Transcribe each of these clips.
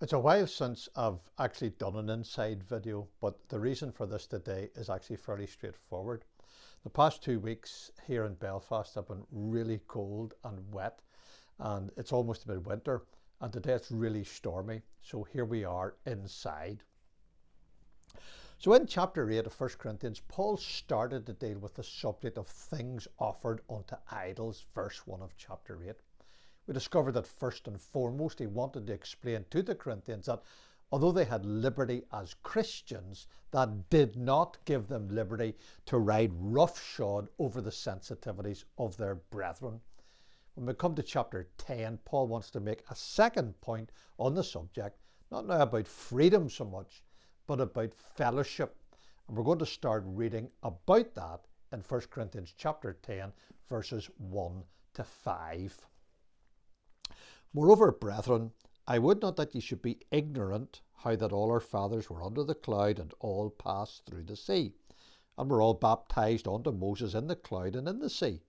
It's a while since I've actually done an inside video, but the reason for this today is actually fairly straightforward. The past 2 weeks here in Belfast have been really cold and wet, and it's almost midwinter, and today it's really stormy. So here we are inside. So in chapter 8 of 1 Corinthians, Paul started to deal with the subject of things offered unto idols, verse 1 of chapter 8. We discovered that first and foremost he wanted to explain to the Corinthians that although they had liberty as Christians, that did not give them liberty to ride roughshod over the sensitivities of their brethren. When we come to chapter 10, Paul wants to make a second point on the subject, not now about freedom so much, but about fellowship. And we're going to start reading about that in 1 Corinthians chapter 10, verses 1 to 5. Moreover, brethren, I would not that ye should be ignorant how that all our fathers were under the cloud and all passed through the sea, and were all baptized unto Moses in the cloud and in the sea,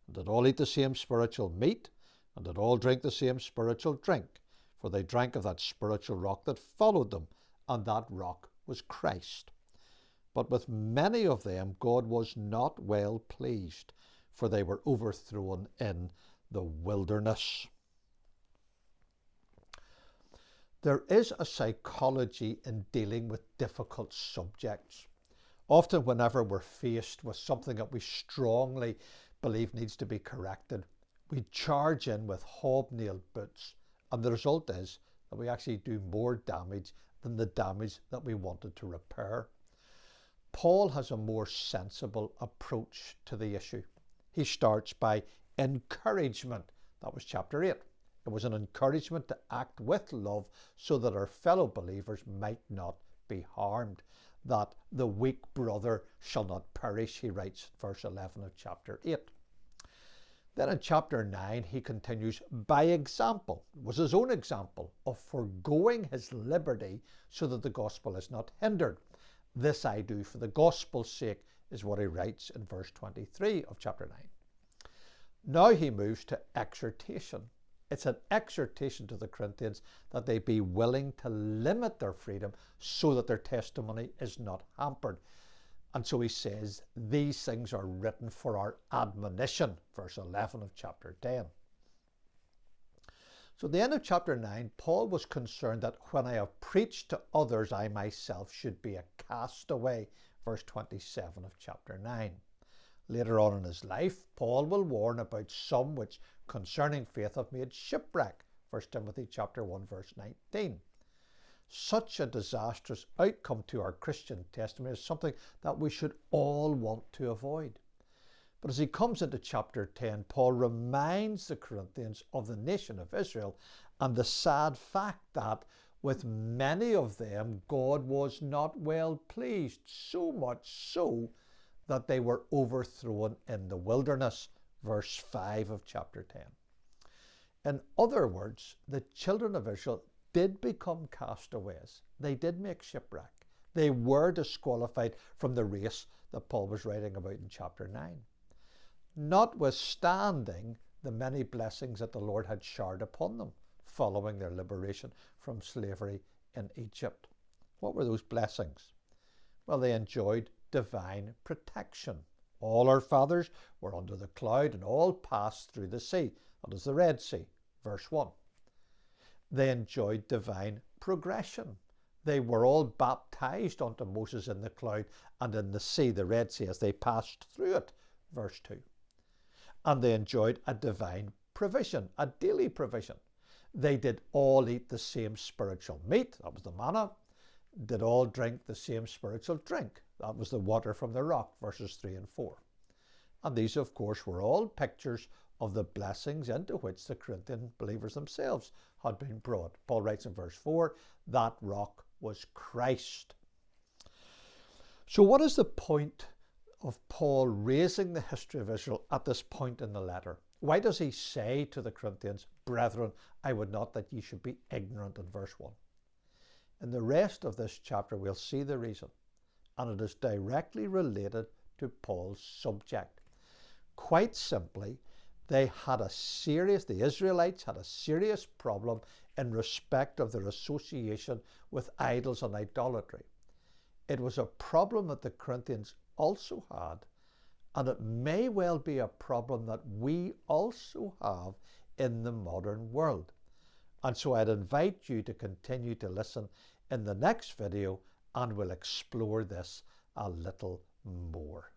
and did all eat the same spiritual meat, and did all drink the same spiritual drink, for they drank of that spiritual rock that followed them, and that rock was Christ. But with many of them God was not well pleased, for they were overthrown in the wilderness. There is a psychology in dealing with difficult subjects. Often whenever we're faced with something that we strongly believe needs to be corrected, we charge in with hobnailed boots, and the result is that we actually do more damage than the damage that we wanted to repair. Paul has a more sensible approach to the issue. He starts by encouragement. That was chapter 8. It was an encouragement to act with love so that our fellow believers might not be harmed, that the weak brother shall not perish, he writes, verse 11 of chapter 8. Then in chapter 9, he continues by example. It was his own example of foregoing his liberty so that the gospel is not hindered. This I do for the gospel's sake, is what he writes in verse 23 of chapter 9. Now he moves to exhortation. It's an exhortation to the Corinthians that they be willing to limit their freedom so that their testimony is not hampered. And so he says, these things are written for our admonition, verse 11 of chapter 10. So at the end of chapter 9, Paul was concerned that when I have preached to others, I myself should be a castaway, verse 27 of chapter 9. Later on in his life, Paul will warn about some which concerning faith have made shipwreck, 1 Timothy chapter 1, verse 19. Such a disastrous outcome to our Christian testimony is something that we should all want to avoid. But as he comes into chapter 10, Paul reminds the Corinthians of the nation of Israel and the sad fact that with many of them God was not well pleased, so much so that they were overthrown in the wilderness, verse 5 of chapter 10. In other words, the children of Israel did become castaways. They did make shipwreck. They were disqualified from the race that Paul was writing about in chapter 9. Notwithstanding the many blessings that the Lord had showered upon them following their liberation from slavery in Egypt. What were those blessings? Well, they enjoyed divine protection. All our fathers were under the cloud and all passed through the sea. That is the Red Sea, verse 1. They enjoyed divine progression. They were all baptized unto Moses in the cloud and in the sea, the Red Sea, as they passed through it, verse 2. And they enjoyed a divine provision, a daily provision. They did all eat the same spiritual meat, that was the manna, did all drink the same spiritual drink, that was the water from the rock, verses 3 and 4. And these, of course, were all pictures of the blessings into which the Corinthian believers themselves had been brought. Paul writes in verse 4, that rock was Christ. So what is the point of Paul raising the history of Israel at this point in the letter? Why does he say to the Corinthians, brethren, I would not that ye should be ignorant, in verse 1? In the rest of this chapter, we'll see the reason, and it is directly related to Paul's subject. Quite simply, the Israelites had a serious problem in respect of their association with idols and idolatry. It was a problem that the Corinthians also had, and it may well be a problem that we also have in the modern world. And so I'd invite you to continue to listen in the next video, and we'll explore this a little more.